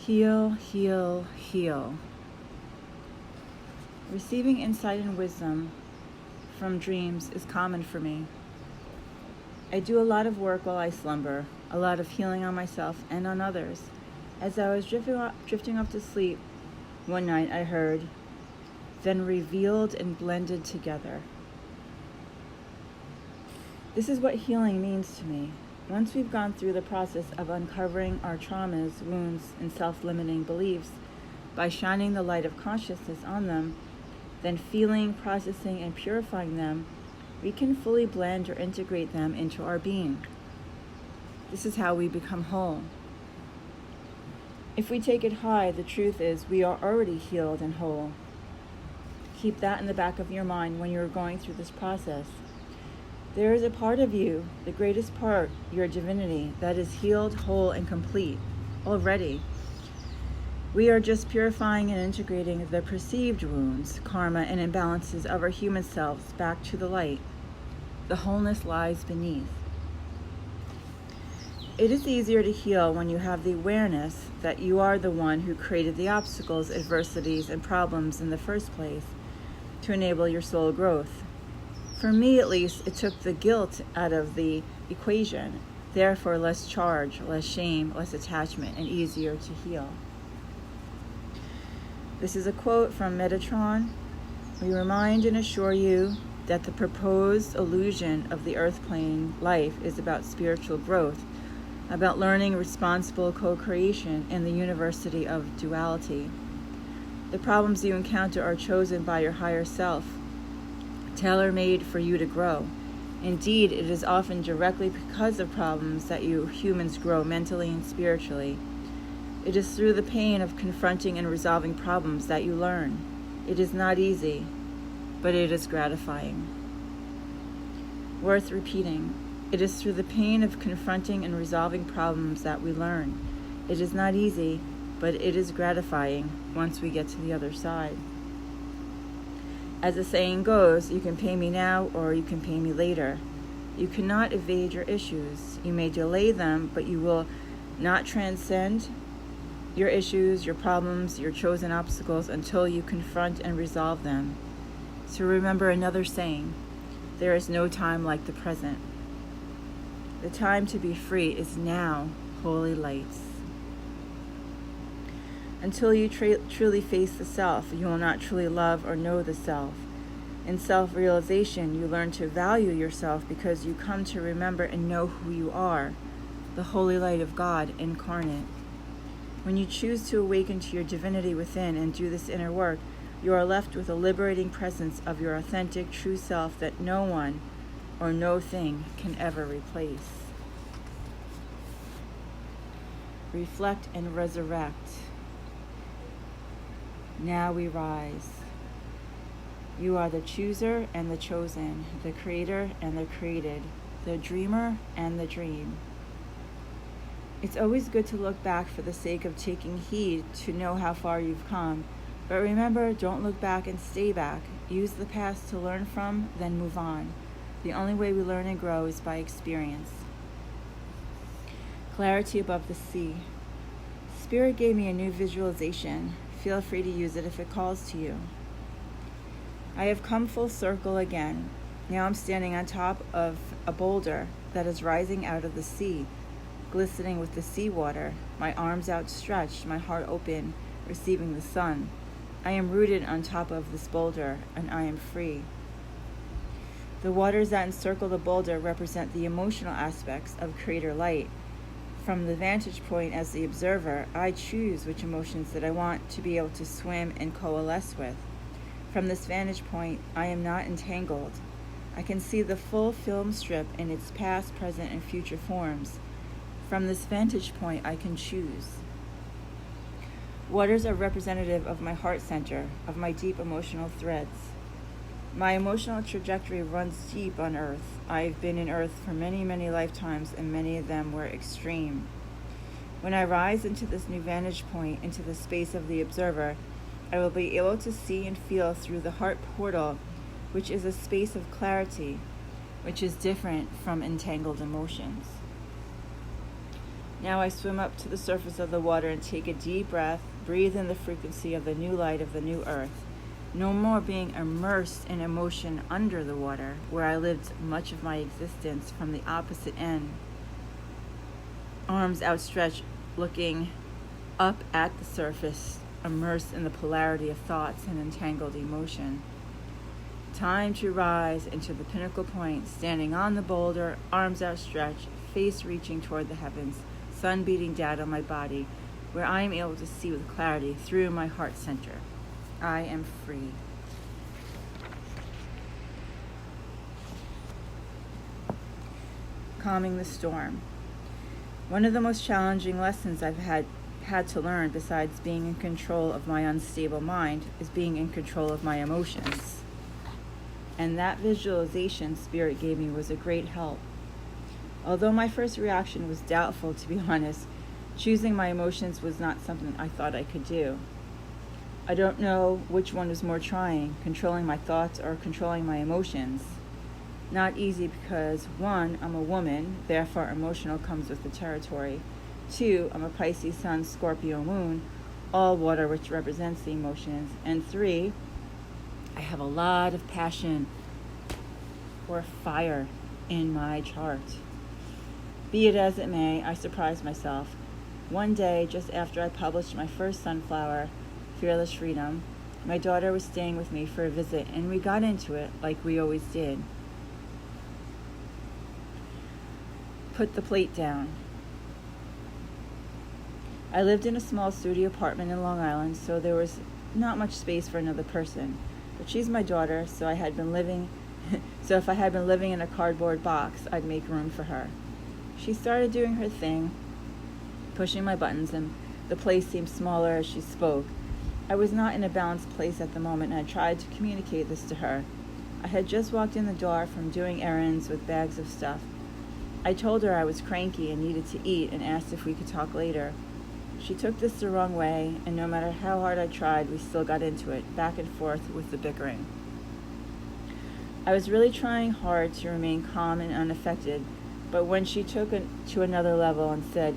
Heal, heal, heal. Receiving insight and wisdom from dreams is common for me. I do a lot of work while I slumber, a lot of healing on myself and on others. As I was drifting off to sleep, one night I heard, then revealed and blended together. This is what healing means to me. Once we've gone through the process of uncovering our traumas, wounds, and self-limiting beliefs by shining the light of consciousness on them, then feeling, processing, and purifying them, we can fully blend or integrate them into our being. This is how we become whole. If we take it high, the truth is we are already healed and whole. Keep that in the back of your mind when you're going through this process. There is a part of you, the greatest part, your divinity, that is healed, whole, and complete already. We are just purifying and integrating the perceived wounds, karma, and imbalances of our human selves back to the light. The wholeness lies beneath. It is easier to heal when you have the awareness that you are the one who created the obstacles, adversities, and problems in the first place to enable your soul growth. For me, at least, it took the guilt out of the equation, therefore less charge, less shame, less attachment, and easier to heal. This is a quote from Metatron. We remind and assure you that the proposed illusion of the earth plane life is about spiritual growth, about learning responsible co-creation in the university of duality. The problems you encounter are chosen by your higher self, tailor-made for you to grow. Indeed, it is often directly because of problems that you humans grow mentally and spiritually. It is through the pain of confronting and resolving problems that you learn. It is not easy, but it is gratifying. Worth repeating. It is through the pain of confronting and resolving problems that we learn. It is not easy, but it is gratifying once we get to the other side. As the saying goes, you can pay me now or you can pay me later. You cannot evade your issues. You may delay them, but you will not transcend your issues, your problems, your chosen obstacles until you confront and resolve them. So remember another saying, there is no time like the present. The time to be free is now, holy lights. Until you truly face the self, you will not truly love or know the self. In self-realization, you learn to value yourself because you come to remember and know who you are, the holy light of God incarnate. When you choose to awaken to your divinity within and do this inner work, you are left with a liberating presence of your authentic, true self that no one or no thing can ever replace. Reflect and resurrect. Now we rise. You are the chooser and the chosen, the creator and the created, the dreamer and the dream. It's always good to look back for the sake of taking heed to know how far you've come. But remember, don't look back and stay back. Use the past to learn from, then move on. The only way we learn and grow is by experience. Clarity above the sea. Spirit gave me a new visualization. Feel free to use it if it calls to you. I have come full circle again. Now I'm standing on top of a boulder that is rising out of the sea, glistening with the seawater, my arms outstretched, my heart open, receiving the sun. I am rooted on top of this boulder, and I am free. The waters that encircle the boulder represent the emotional aspects of Creator Light. From the vantage point as the observer, I choose which emotions that I want to be able to swim and coalesce with. From this vantage point, I am not entangled. I can see the full film strip in its past, present, and future forms. From this vantage point, I can choose. Waters are representative of my heart center, of my deep emotional threads. My emotional trajectory runs deep on Earth. I've been in Earth for many, many lifetimes, and many of them were extreme. When I rise into this new vantage point, into the space of the observer, I will be able to see and feel through the heart portal, which is a space of clarity, which is different from entangled emotions. Now I swim up to the surface of the water and take a deep breath, breathe in the frequency of the new light of the new earth. No more being immersed in emotion under the water, where I lived much of my existence from the opposite end. Arms outstretched, looking up at the surface, immersed in the polarity of thoughts and entangled emotion. Time to rise into the pinnacle point, standing on the boulder, arms outstretched, face reaching toward the heavens, sun beating down on my body, where I am able to see with clarity through my heart center. I am free. Calming the storm. One of the most challenging lessons I've had to learn, besides being in control of my unstable mind, is being in control of my emotions. And that visualization Spirit gave me was a great help. Although my first reaction was doubtful, to be honest, choosing my emotions was not something I thought I could do. I don't know which one was more trying, controlling my thoughts or controlling my emotions. Not easy because, 1, I'm a woman, therefore emotional comes with the territory. 2, I'm a Pisces Sun, Scorpio Moon, all water, which represents the emotions. And 3, I have a lot of passion or fire in my chart. Be it as it may, I surprised myself. One day, just after I published my first sunflower, Fearless Freedom, my daughter was staying with me for a visit, and we got into it like we always did. Put the plate down. I lived in a small studio apartment in Long Island, so there was not much space for another person. But she's my daughter, so if I had been living in a cardboard box, I'd make room for her. She started doing her thing, pushing my buttons, and the place seemed smaller as she spoke. I was not in a balanced place at the moment, and I tried to communicate this to her. I had just walked in the door from doing errands with bags of stuff. I told her I was cranky and needed to eat and asked if we could talk later. She took this the wrong way, and no matter how hard I tried, we still got into it, back and forth with the bickering. I was really trying hard to remain calm and unaffected, but when she took it to another level and said,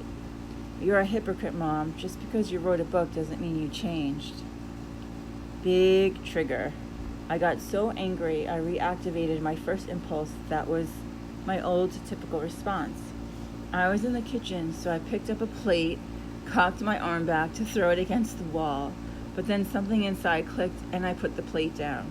"You're a hypocrite, Mom. Just because you wrote a book doesn't mean you changed." Big trigger. I got so angry, I reactivated my first impulse that was my old typical response. I was in the kitchen, so I picked up a plate, cocked my arm back to throw it against the wall, but then something inside clicked and I put the plate down.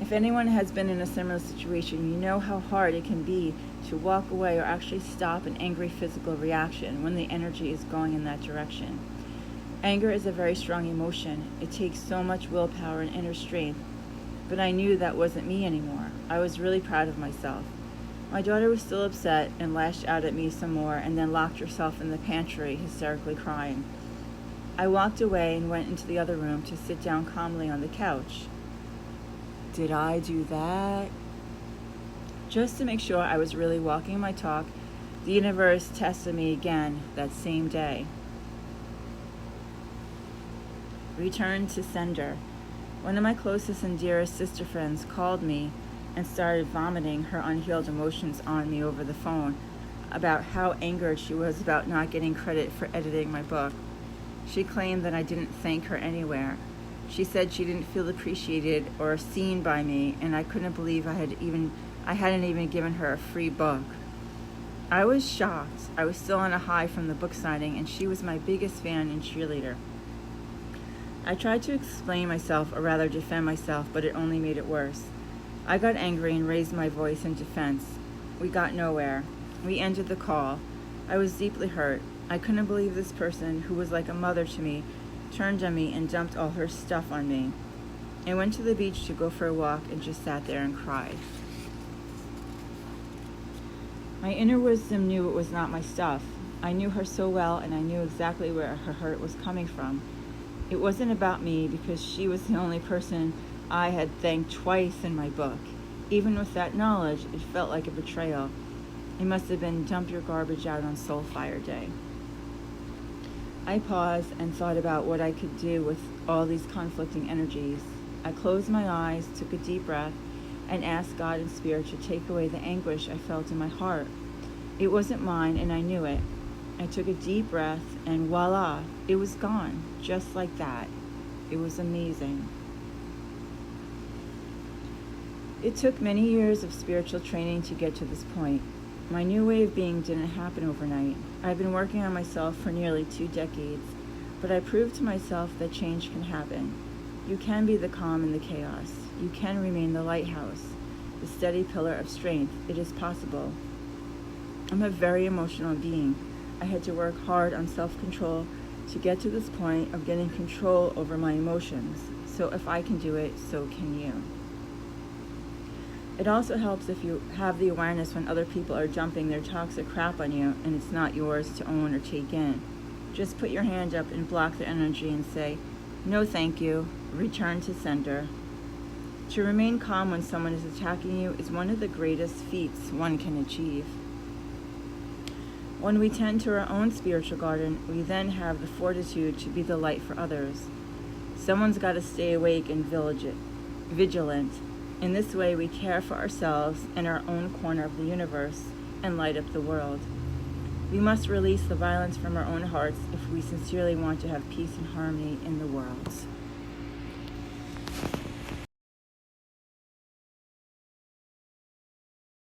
If anyone has been in a similar situation, you know how hard it can be to walk away or actually stop an angry physical reaction when the energy is going in that direction. Anger is a very strong emotion. It takes so much willpower and inner strength, but I knew that wasn't me anymore. I was really proud of myself. My daughter was still upset and lashed out at me some more and then locked herself in the pantry, hysterically crying. I walked away and went into the other room to sit down calmly on the couch. Did I do that? Just to make sure I was really walking my talk, the universe tested me again that same day. Return to sender. One of my closest and dearest sister friends called me and started vomiting her unhealed emotions on me over the phone about how angered she was about not getting credit for editing my book. She claimed that I didn't thank her anywhere. She said she didn't feel appreciated or seen by me, and I couldn't believe I hadn't even given her a free book. I was shocked. I was still on a high from the book signing, and she was my biggest fan and cheerleader. I tried to explain myself, or rather defend myself, but it only made it worse. I got angry and raised my voice in defense. We got nowhere. We ended the call. I was deeply hurt. I couldn't believe this person, who was like a mother to me, turned on me and dumped all her stuff on me. I went to the beach to go for a walk and just sat there and cried. My inner wisdom knew it was not my stuff. I knew her so well, and I knew exactly where her hurt was coming from. It wasn't about me, because she was the only person I had thanked twice in my book. Even with that knowledge, it felt like a betrayal. It must have been dump your garbage out on Soulfire Day. I paused and thought about what I could do with all these conflicting energies. I closed my eyes, took a deep breath, and asked God and Spirit to take away the anguish I felt in my heart. It wasn't mine, and I knew it. I took a deep breath, and voila, it was gone, just like that. It was amazing. It took many years of spiritual training to get to this point. My new way of being didn't happen overnight. I've been working on myself for nearly 2 decades, but I proved to myself that change can happen. You can be the calm in the chaos. You can remain the lighthouse, the steady pillar of strength. It is possible. I'm a very emotional being. I had to work hard on self-control to get to this point of getting control over my emotions. So if I can do it, so can you. It also helps if you have the awareness when other people are dumping their toxic crap on you and it's not yours to own or take in. Just put your hand up and block their energy and say, "No thank you, return to sender." To remain calm when someone is attacking you is one of the greatest feats one can achieve. When we tend to our own spiritual garden, we then have the fortitude to be the light for others. Someone's got to stay awake and vigilant. In this way, we care for ourselves and our own corner of the universe and light up the world. We must release the violence from our own hearts if we sincerely want to have peace and harmony in the world.